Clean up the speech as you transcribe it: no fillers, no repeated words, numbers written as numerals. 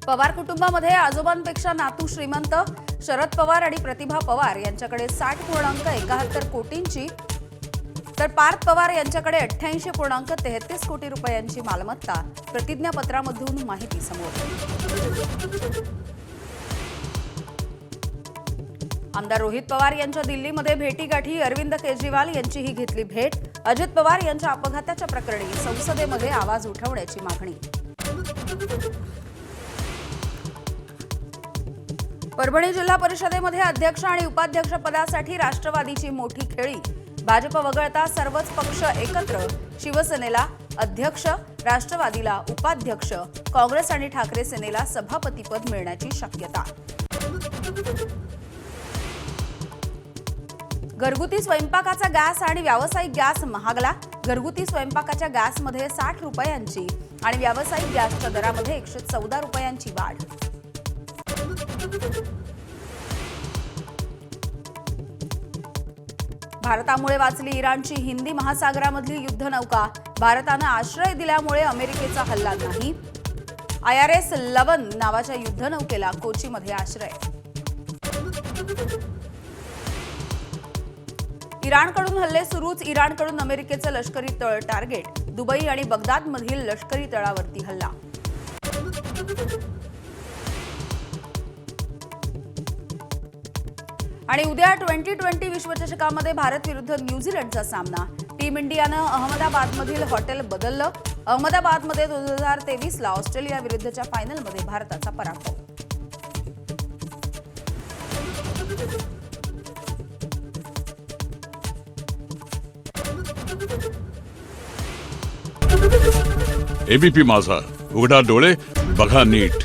पवार कुटुंबामध्ये आजोबांपेक्षा नातू श्रीमंत. शरद पवार आणि प्रतिभा पवार यांच्याकडे 60.71 कोटींची तर पार्थ पवार यांच्याकडे 88.33 कोटी रुपयांची मालमत्ता. प्रतिज्ञापत्रामधून माहिती समोर. आमदार रोहित पवार यांच्या दिल्लीमध्ये भेटीगाठी. अरविंद केजरीवाल यांचीही घेतली भेट. अजित पवार यांच्या अपघाताच्या प्रकरणी संसदेमध्ये आवाज उठवण्याची मागणी. परभणी जिल्हा परिषदेमध्ये अध्यक्ष आणि उपाध्यक्ष पदासाठी राष्ट्रवादीची मोठी खेळी. भाजप वगळता सर्वच पक्ष एकत्र. शिवसेनेला अध्यक्ष, राष्ट्रवादीला उपाध्यक्ष, काँग्रेस आणि ठाकरे सेनेला सभापतीपद मिळण्याची शक्यता. घरगुती स्वयंपाकाचा गॅस आणि व्यावसायिक गॅस महागला. घरगुती स्वयंपाकाच्या गॅसमध्ये 60 रुपयांची आणि व्यावसायिक गॅसच्या दरामध्ये 114 रुपयांची वाढ. भारतामुळे वाचली इराणची हिंदी महासागरामधली युद्धनौका. भारतानं आश्रय दिल्यामुळे अमेरिकेचा हल्ला नाही. IRS लवन नावाच्या युद्धनौकेला कोचीमध्ये आश्रय. इराणकडून हल्ले सुरूच. इराणकडून अमेरिकेचं लष्करी तळ टार्गेट. दुबई आणि बगदादमधील लष्करी तळावरती हल्ला. आणि उद्या T20 विश्वचषकामध्ये भारत विरुद्ध न्यूझीलंडचा सामना. टीम इंडियानं अहमदाबादमधील हॉटेल बदललं. अहमदाबादमध्ये 2023ला ऑस्ट्रेलिया विरुद्धच्या फायनलमध्ये भारताचा पराभव. ABP माझा, उघडा डोळे बघा नीट.